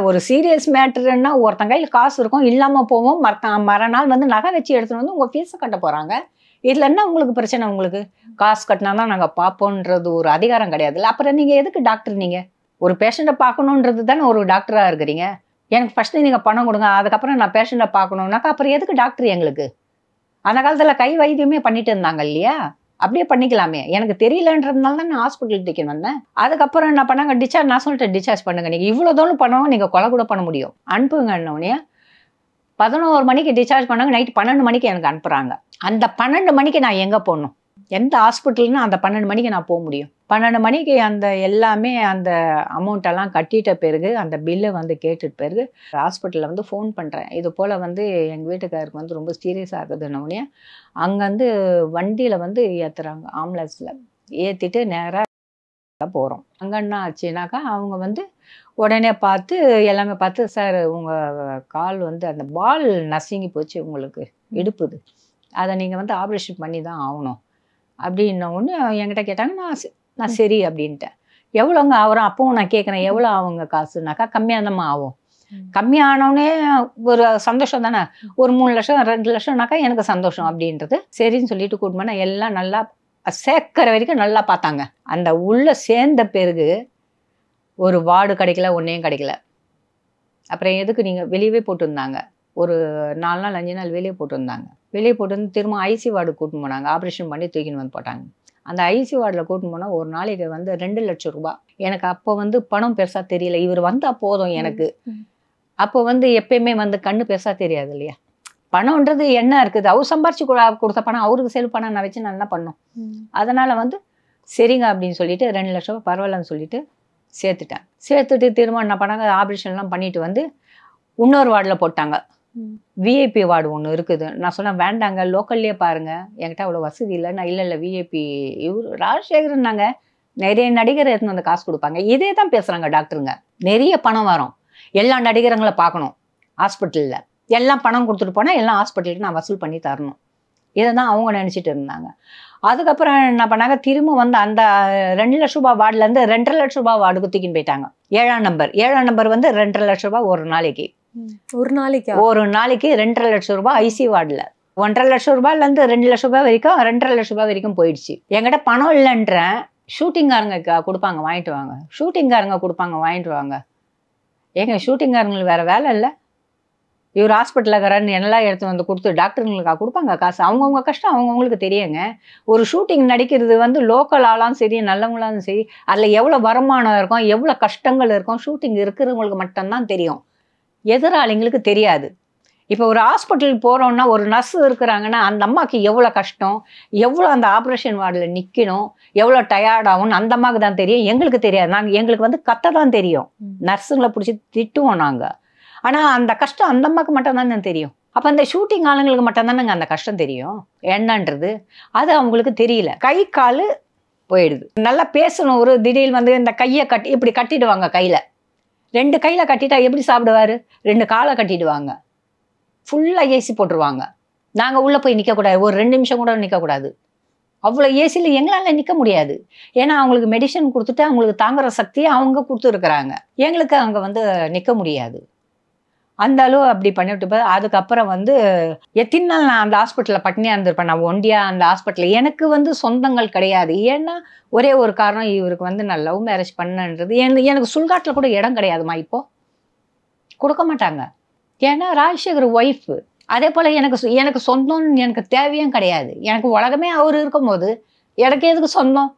ஒரு சீரியஸ் மேட்டருன்னா ஒருத்தன் கையில் காசு இருக்கும், இல்லாமல் போவோம், மறுநாள் வந்து நகை வச்சு எடுத்துகிட்டு வந்து உங்கள் ஃபீஸை கட்ட போகிறாங்க. இதில் என்ன உங்களுக்கு பிரச்சனை? உங்களுக்கு காசு கட்டினா தான் நாங்கள் பார்ப்போன்றது ஒரு அதிகாரம் கிடையாதுல்ல. அப்புறம் நீங்கள் எதுக்கு டாக்டர்? நீங்கள் ஒரு பேஷண்ட்டை பார்க்கணுன்றது தானே ஒரு டாக்டராக இருக்கிறீங்க. எனக்கு ஃபஸ்ட்டு நீங்கள் பணம் கொடுங்க, அதுக்கப்புறம் நான் பேஷண்ட்டை பார்க்கணுன்னாக்கா அப்புறம் எதுக்கு டாக்டர் எங்களுக்கு? அந்த காலத்தில் கை வைத்தியமே பண்ணிட்டு இருந்தாங்க இல்லையா, அப்படியே பண்ணிக்கலாமே. எனக்கு தெரியலன்றதுனால தான் நான் ஹாஸ்பிட்டல் தூக்கின்னு வந்தேன். அதுக்கப்புறம் என்ன பண்ணாங்க, நான் சொல்லிட்டேன் டிஸ்சார்ஜ் பண்ணுங்க, நீங்கள் இவ்வளோ தூரம் பண்ணவும் நீங்கள் கொலை கூட பண்ண முடியும், அனுப்புங்கன்னொடனே 11 மணிக்கு டிஸ்சார்ஜ் பண்ணாங்க. நைட்டு 12 மணிக்கு எனக்கு அனுப்புகிறாங்க. அந்த 12 மணிக்கு நான் எங்கே போகணும்? எந்த ஹாஸ்பிட்டல்னா அந்த 12 மணிக்கு நான் போக முடியும்? 12 மணிக்கு அந்த எல்லாமே அந்த அமௌண்ட்டெல்லாம் கட்டிட்ட பிறகு அந்த பில்லை வந்து கேட்டுட்ட பிறகு ஹாஸ்பிட்டலில் வந்து ஃபோன் பண்ணுறேன். இது போல் வந்து எங்கள் வீட்டுக்காருக்கு வந்து ரொம்ப சீரியஸாக இருக்குதுன்னொடனே அங்கேருந்து வண்டியில் வந்து ஏற்றுறாங்க, ஆம்புலன்ஸில் ஏற்றிட்டு நேராக போகிறோம். அங்கே என்ன ஆச்சுனாக்கா, அவங்க வந்து உடனே பார்த்து எல்லாமே பார்த்து, சார் உங்கள் கால் வந்து அந்த பால் நசுங்கி போச்சு, உங்களுக்கு இடுப்புது, அதை நீங்கள் வந்து ஆப்ரேஷன் பண்ணி தான் ஆகணும் அப்படின்ன ஒன்று என்கிட்ட கேட்டாங்க. நான் சரி அப்படின்ட்டேன். எவ்வளோங்க ஆகும்? அப்பவும் நான் கேட்குறேன், எவ்வளோ ஆகுங்க காசுனாக்கா, கம்மியாக தான்மா ஆகும். கம்மியானோடனே ஒரு சந்தோஷம் தானே, ஒரு 3 லட்சம் 2 லட்சம்னாக்கா எனக்கு சந்தோஷம் அப்படின்றது. சரின்னு சொல்லிட்டு கூட்டிட்டு போனால் எல்லாம் நல்லா சேர்க்கிற வரைக்கும் நல்லா பார்த்தாங்க. அந்த உள்ளே சேர்ந்த பிறகு ஒரு வார்டு கிடைக்கல, ஒன்றையும் கிடைக்கல. அப்புறம் எதுக்கு நீங்கள் வெளியவே போட்டுருந்தாங்க, ஒரு 4 நாள் 5 நாள் வெளியே போட்டுருந்தாங்க. வெளியே போட்டு வந்து திரும்ப ஐசி வார்டு கூட்டின்னு போனாங்க, ஆப்ரேஷன் பண்ணி தூக்கின்னு வந்து போட்டாங்க. அந்த ஐசி வார்டில் கூட்டின்னு போனால் ஒரு நாளைக்கு வந்து 2 லட்சம் ரூபாய். எனக்கு அப்போ வந்து பணம் பெருசாக தெரியல, இவர் வந்தால் போதும் எனக்கு. அப்போ வந்து எப்பயுமே வந்து கண்ணு பெருசாக தெரியாது இல்லையா. பணம்ன்றது என்ன இருக்குது, அவர் சம்பாரிச்சு கொடுத்த பணம் அவருக்கு செலவு பணம் நான் வச்சு நான் என்ன பண்ணோம். அதனால் வந்து சரிங்க அப்படின்னு சொல்லிட்டு 2 லட்ச ரூபா பரவாயில்லன்னு சொல்லிட்டு சேர்த்துட்டு திரும்ப என்ன பண்ணாங்க, ஆப்ரேஷன்லாம் பண்ணிட்டு வந்து இன்னொரு வார்டில் போட்டாங்க. விஐபி வார்டு ஒன்று இருக்குது. நான் சொன்னேன் வேண்டாங்க, லோக்கல்லே பாருங்க, என்கிட்ட அவ்வளோ வசதி இல்லை. நான் இல்லை விஐபி இவர் ராஜசேகரன்னாங்க, நிறைய நடிகர் எடுத்துன்னு வந்து காசு கொடுப்பாங்க. இதே தான் பேசுகிறாங்க டாக்டருங்க. நிறைய பணம் வரும், எல்லா நடிகரங்களை பார்க்கணும் ஹாஸ்பிட்டலில், எல்லாம் பணம் கொடுத்துட்டு போனால் எல்லாம் ஹாஸ்பிட்டலுக்கு நான் வசூல் பண்ணி தரணும். இதை தான் அவங்க நினச்சிட்டு இருந்தாங்க. அதுக்கப்புறம் என்ன பண்ணாங்க, திரும்ப வந்து அந்த 2 லட்ச ரூபாய் வார்டுலேருந்து 2.5 லட்ச ரூபாய் வார்டுக்கு தூக்கின்னு போயிட்டாங்க. 7ஆம் நம்பர் வந்து 2.5 லட்ச ரூபாய் ஒரு நாளைக்கு. ஒரு நாளைக்கு 2.5 லட்ச ரூபாய் ஐசி வார்டில். 1.5 லட்ச ரூபாயிலேருந்து 2 லட்ச ரூபாய் வரைக்கும் 2.5 லட்ச ரூபாய் வரைக்கும் போயிடுச்சு. என்கிட்ட பணம் இல்லைன்றேன், ஷூட்டிங்காரங்க கொடுப்பாங்க வாங்கிட்டு வாங்க, ஷூட்டிங்காரங்க கொடுப்பாங்க வாங்கிட்டு வாங்க. ஏங்க ஷூட்டிங்காரங்களுக்கு வேறு வேலை இல்லை? இவர் ஹாஸ்பிட்டலில் இருக்கிறான்னு எல்லாம் எடுத்து வந்து கொடுத்து டாக்டருங்களுக்கா கொடுப்பாங்க காசு? அவங்கவுங்க கஷ்டம் அவங்கவுங்களுக்கு தெரியுங்க. ஒரு ஷூட்டிங் நடிக்கிறது வந்து லோக்கல் ஆளாலும் சரி நல்லவங்களாலும் சரி அதில் எவ்வளோ வருமானம் இருக்கும், எவ்வளோ கஷ்டங்கள் இருக்கும், ஷூட்டிங் இருக்கிறவங்களுக்கு மட்டும்தான் தெரியும், எதிராளிங்களுக்கு தெரியாது. இப்போ ஒரு ஹாஸ்பிட்டலுக்கு போகிறோன்னா ஒரு நர்ஸ் இருக்கிறாங்கன்னா அந்த அம்மாவுக்கு எவ்வளோ கஷ்டம், எவ்வளோ அந்த ஆப்ரேஷன் வார்டில் நிற்கணும், எவ்வளோ டயர்டாகும் அந்த அம்மாவுக்கு தான் தெரியும், எங்களுக்கு தெரியாது. எங்களுக்கு வந்து கத்த தான் தெரியும், நர்ஸுங்களை பிடிச்சி திட்டுவோம் நாங்கள். ஆனால் அந்த கஷ்டம் அந்த அம்மாவுக்கு மட்டும்தானே தெரியும். அப்போ அந்த ஷூட்டிங் ஆளுங்களுக்கு மட்டும்தானேங்க அந்த கஷ்டம் தெரியும் என்னன்றது. அது அவங்களுக்கு தெரியல. கை கால் போயிடுது. நல்லா பேசணும், ஒரு திடீர்னு வந்து இந்த கையை கட்டி இப்படி கட்டிடுவாங்க. கையில் 2 கையில் கட்டிட்டா எப்படி சாப்பிடுவார்? 2 காலை கட்டிடுவாங்க, ஃபுல்லாக ஏசி போட்டுருவாங்க. நாங்கள் உள்ளே போய் நிற்கக்கூடாது, ஒரு 2 நிமிஷம் கூட நிற்கக்கூடாது. அவ்வளோ ஏசியில் எங்களால் நிற்க முடியாது. ஏன்னா அவங்களுக்கு மெடிசன் கொடுத்துட்டு அவங்களுக்கு தாங்குகிற சக்தியை அவங்க கொடுத்துருக்குறாங்க. எங்களுக்கு அங்கே வந்து நிற்க முடியாது. அந்த அளவு அப்படி பண்ணிவிட்டு அதுக்கப்புறம் வந்து எத்தனை நாள் நான் அந்த ஹாஸ்பிட்டலில் பட்டினியாக இருந்திருப்பேன். நான் ஒண்டியாக அந்த ஹாஸ்பிட்டலில். எனக்கு வந்து சொந்தங்கள் கிடையாது. ஏன்னா ஒரே ஒரு காரணம், இவருக்கு வந்து நான் லவ் மேரேஜ் பண்ணன்றது. எனக்கு சுல்காட்டில் கூட இடம் கிடையாதுமா. இப்போது கொடுக்க மாட்டாங்க. ஏன்னா ராஜசேகர் ஒய்ஃபு. அதே போல் எனக்கு சொந்தம்னு எனக்கு தேவையும் கிடையாது. எனக்கு உலகமே அவர் இருக்கும்போது எனக்கு எதுக்கு சொந்தம்?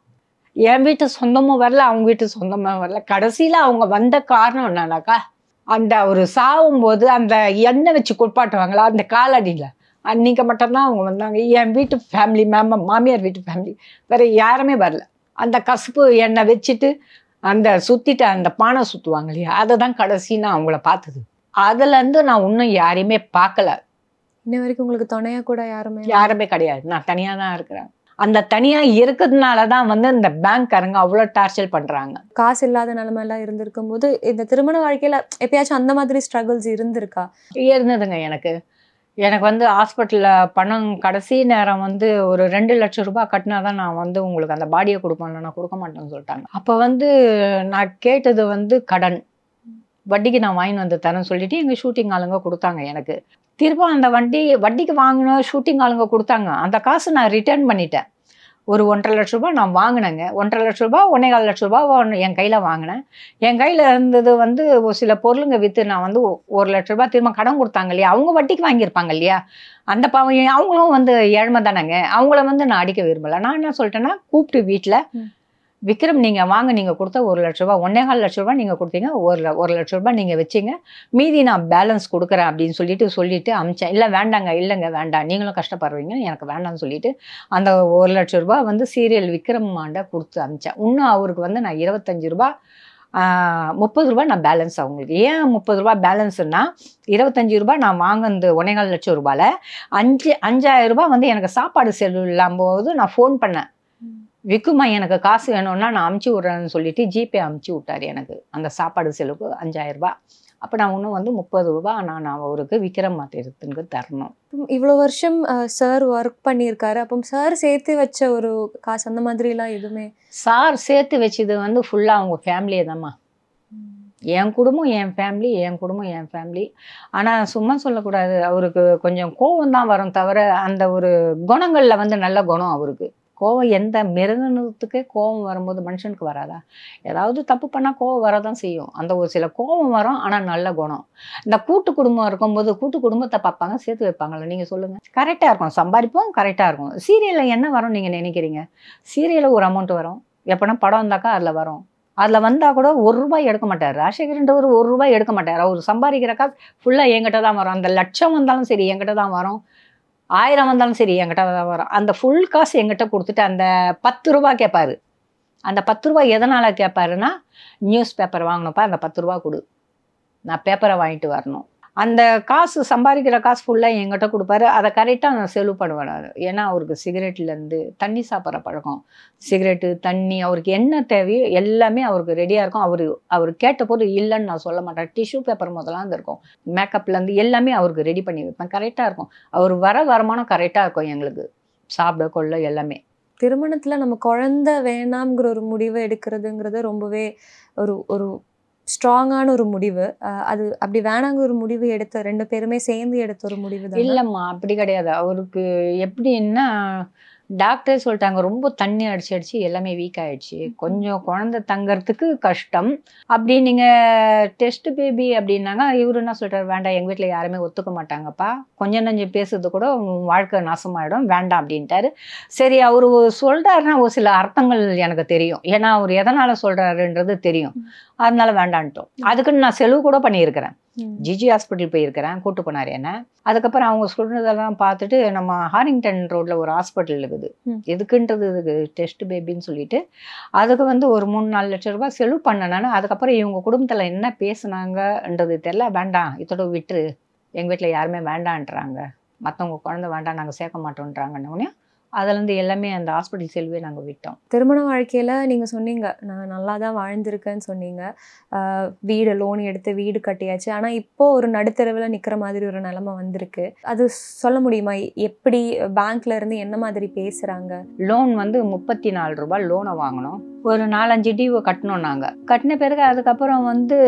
என் வீட்டு சொந்தமும் வரல, அவங்க வீட்டு சொந்தமும் வரல. கடைசியில் அவங்க வந்த காரணம் என்னன்னாக்கா, அந்த ஒரு சாகும்போது அந்த எண்ணெய் வச்சு குளிப்பாட்டுவாங்களா அந்த காலடியில், அன்றைக்கி மட்டும்தான் அவங்க வந்தாங்க. என் வீட்டு ஃபேமிலி, மாமியார் வீட்டு ஃபேமிலி வேறு யாருமே வரல. அந்த கசுப்பு எண்ணெய் வச்சுட்டு அந்த சுற்றிட்டு அந்த பானை சுற்றுவாங்க இல்லையா, அதை தான் கடைசி நான் அவங்கள பார்த்தது. அதுலேருந்து நான் இன்னும் யாரையுமே பார்க்கல. இன்ன வரைக்கும் உங்களுக்கு துணையாக கூட யாருமே கிடையாது. நான் தனியாக தான் இருக்கிறேன். அந்த தனியாக இருக்கிறதுனால தான் வந்து இந்த பேங்க்காரங்க அவ்வளோ டார்ச்சர் பண்ணுறாங்க. காசு இல்லாத நிலமெல்லாம் இருந்திருக்கும் போது இந்த திருமண வாழ்க்கையில் எப்பயாச்சும் அந்த மாதிரி ஸ்ட்ரகிள்ஸ் இருந்திருக்கா? இருந்ததுங்க. எனக்கு வந்து ஹாஸ்பிட்டலில் பணம் கடைசி நேரம் வந்து ஒரு 2 லட்சம் ரூபாய் கட்டினா தான் நான் வந்து உங்களுக்கு அந்த பாடியை கொடுப்பேன், நான் கொடுக்க மாட்டேன்னு சொல்லிட்டாங்க. அப்போ வந்து நான் கேட்டது வந்து கடன், வட்டிக்கு நான் வாங்கின்னு வந்து தரேன்னு சொல்லிட்டு எங்கள் ஷூட்டிங் ஆளுங்க கொடுத்தாங்க எனக்கு. திரும்ப அந்த வட்டிக்கு வாங்கினோம், ஷூட்டிங் ஆளுங்க கொடுத்தாங்க. அந்த காசு நான் ரிட்டர்ன் பண்ணிட்டேன். ஒரு 1,50,000 லட்ச ரூபா நான் வாங்கினேங்க. 1,50,000 லட்ச ரூபா 1,25 லட்ச ரூபா என் கையில் வாங்கினேன். என் கையில் இருந்தது வந்து ஒரு சில பொருளுங்க விற்று நான் வந்து 1 லட்ச ரூபா திரும்ப கடன் கொடுத்தாங்க இல்லையா, அவங்க வட்டிக்கு வாங்கியிருப்பாங்க இல்லையா, அந்த அவங்களும் வந்து ஏழ்மை தானேங்க. அவங்கள வந்து நான் அடிக்க விரும்பலை. நான் என்ன சொல்லிட்டேன்னா, கூப்பிட்டு வீட்டில் விக்ரம் நீங்கள் வாங்க, நீங்கள் கொடுத்த 1 லட்ச ரூபா 1,25 லட்ச ரூபா நீங்கள் கொடுத்தீங்க, 1 லட்ச ரூபா நீங்கள் வச்சிங்க, மீதி நான் பேலன்ஸ் கொடுக்குறேன் அப்படின்னு சொல்லிட்டு அமிச்சேன். இல்லை வேண்டாங்க, இல்லைங்க வேண்டாம், நீங்களும் கஷ்டப்படுறீங்க, எனக்கு வேண்டாம்னு சொல்லிட்டு அந்த 1 லட்ச ரூபா வந்து சீரியல் விக்ரம் ஆண்ட கொடுத்து அமிச்சேன். இன்னும் அவருக்கு வந்து நான் 25 ரூபா 30 ரூபா நான் பேலன்ஸ் அவங்களுக்கு. ஏன் 30 ரூபா பேலன்ஸுன்னா, 25 ரூபா நான் வாங்கினது 1,25 லட்சம் ரூபாயில் 5,000 ரூபா வந்து எனக்கு சாப்பாடு செலவு இல்லாமல் போது நான் ஃபோன் பண்ணேன். விக்குமா எனக்கு காசு வேணும்னா நான் அமுச்சு விட்றேன்னு சொல்லிட்டு ஜிபே அமுச்சு விட்டார் எனக்கு அந்த சாப்பாடு செலவுக்கு 5,000 ரூபா. அப்போ நான் இன்னும் வந்து 30 ரூபா நான் அவருக்கு விக்ரம் மாத்திரத்துக்கு தரணும். இவ்வளோ வருஷம் சார் ஒர்க் பண்ணியிருக்காரு. அப்போ சார் சேர்த்து வச்ச ஒரு காசு அந்த மாதிரிலாம் எதுவுமே? சார் சேர்த்து வச்சது வந்து ஃபுல்லாக அவங்க ஃபேமிலியே தான்மா. என் குடும்பம் என் ஃபேமிலி, என் குடும்பம் என் ஃபேமிலி. ஆனால் சும்மா சொல்லக்கூடாது, அவருக்கு கொஞ்சம் கோவம் தான் வரும் தவிர அந்த ஒரு குணங்களில் வந்து நல்ல குணம் அவருக்கு. கோவம் எந்த மிருகத்துக்கே கோவம் வரும்போது மனுஷனுக்கு வராதா? ஏதாவது தப்பு பண்ணால் கோவம் வரதான் செய்யும். அந்த ஒரு சில கோவம் வரும், ஆனால் நல்ல குணம். இந்த கூட்டு குடும்பம் இருக்கும்போது கூட்டு குடும்பத்தை பார்ப்பாங்க, சேர்த்து வைப்பாங்கள்ல. நீங்கள் சொல்லுங்கள். கரெக்டாக இருக்கும், சம்பாதிப்போம், கரெக்டாக இருக்கும். சீரியலில் என்ன வரும் நீங்கள் நினைக்கிறீங்க? சீரியலில் ஒரு அமௌண்ட் வரும், எப்போனா படம் வந்தாக்கா அதில் வரும். அதில் வந்தால் கூட 1 ரூபாய் எடுக்க மாட்டார் ராஜசேகர்ன்றவர். 1 ரூபாய் எடுக்க மாட்டார். அவர் சம்பாதிக்கிற காசு ஃபுல்லாக என்கிட்ட தான் வரும். அந்த லட்சம் வந்தாலும் சரி என்கிட்ட தான் வரும், 1000 வந்தாலும் சரி என்கிட்ட தான் வரும். அந்த ஃபுல் காசு என்கிட்ட கொடுத்துட்டு அந்த 10 ரூபா கேட்பாரு. அந்த 10 ரூபா எதனால் கேட்பாருன்னா, நியூஸ் பேப்பர் வாங்கணும்ப்பா, அந்த 10 ரூபா கொடு, நான் பேப்பரை வாங்கிட்டு வரணும். அந்த காசு சம்பாதிக்கிற காசு ஃபுல்லாக என்கிட்ட கொடுப்பாரு. அதை கரெக்டாக நான் செலவு பண்ணுவேன் நான். ஏன்னா அவருக்கு சிகரெட்லேருந்து தண்ணி சாப்பிட்ற பழக்கம், சிகரெட்டு தண்ணி அவருக்கு என்ன தேவையோ எல்லாமே அவருக்கு ரெடியாக இருக்கும். அவர் கேட்ட போது இல்லைன்னு நான் சொல்ல மாட்டேன். டிஷ்யூ பேப்பர் முதலாந்து இருக்கும், மேக்கப்லேருந்து எல்லாமே அவருக்கு ரெடி பண்ணி வைப்பேன். கரெக்டாக இருக்கும். அவர் வருமானம் கரெக்டாக இருக்கும் எங்களுக்கு, சாப்பிட கொள்ள எல்லாமே. திருமணத்தில் நம்ம குழந்தை வேணாம்ங்கிற ஒரு முடிவை எடுக்கிறதுங்கிறது ரொம்பவே ஒரு ஸ்ட்ராங்கான ஒரு முடிவு. அது அப்படி வேணாங்கிற ஒரு முடிவு எடுத்த 2 பேருமே சேர்ந்து எடுத்த ஒரு முடிவு தான். இல்லைம்மா, அப்படி கிடையாது. அவருக்கு எப்படின்னா, டாக்டர் சொல்லிட்டாங்க ரொம்ப தண்ணி அடிச்சு அடிச்சு எல்லாமே வீக் ஆயிடுச்சு, கொஞ்சம் குழந்தை தங்கறதுக்கு கஷ்டம் அப்படி, நீங்கள் டெஸ்ட் பேபி அப்படின்னாங்க. இவரு என்ன சொல்கிறார், வேண்டாம் எங்கள் வீட்டில் யாருமே ஒத்துக்க மாட்டாங்கப்பா, கொஞ்சம் நஞ்சம் பேசுறது கூட உன் வாழ்க்கை நாசமாயிடும், வேண்டாம் அப்படின்ட்டாரு. சரி அவர் சொல்கிறாருன்னா ஒரு சில அர்த்தங்கள் எனக்கு தெரியும், ஏன்னா அவர் எதனால் சொல்கிறாருன்றது தெரியும், அதனால வேண்டான்ட்டோம். அதுக்குன்னு நான் செலவு கூட பண்ணியிருக்கிறேன். ஜிஜி ஹாஸ்பிட்டல் போயிருக்கிறேன், கூட்டு போனார் என்ன. அதுக்கப்புறம் அவங்க சொல்றதெல்லாம் பார்த்துட்டு நம்ம ஹாரிங்டன் ரோட்ல ஒரு ஹாஸ்பிட்டல் இருக்குது, எதுக்குன்றது இதுக்கு டெஸ்ட் பேபின்னு சொல்லிட்டு அதுக்கு வந்து ஒரு 3-4 லட்சம் ரூபாய் செலவு பண்ணேன். அதுக்கப்புறம் இவங்க குடும்பத்தில் என்ன பேசுனாங்கன்றது தெரியல, வேண்டாம் இதோட விட்டுரு, எங்கள் வீட்டில் யாருமே வேண்டான்றாங்க, மற்றவங்க குழந்தை வேண்டாம் நாங்கள் சேர்க்க மாட்டோன்றாங்கன்னொடனே அதுலேருந்து எல்லாமே அந்த ஹாஸ்பிட்டல் செலவே நாங்கள் விட்டோம். திருமண வாழ்க்கையில் நீங்கள் சொன்னீங்க நான் நல்லா தான் வாழ்ந்திருக்கேன்னு சொன்னீங்க, வீடு லோன் எடுத்து வீடு கட்டியாச்சு, ஆனால் இப்போது ஒரு நடுத்தெருவில் நிற்கிற மாதிரி ஒரு நிலைமை வந்திருக்கு. அது சொல்ல முடியுமா, எப்படி பேங்க்ல இருந்து என்ன மாதிரி பேசுகிறாங்க? லோன் வந்து 34 ரூபாய் லோனை வாங்கினோம், ஒரு 4-5 டியூ கட்டணும். நாங்கள் கட்டின பிறகு அதுக்கப்புறம் வந்து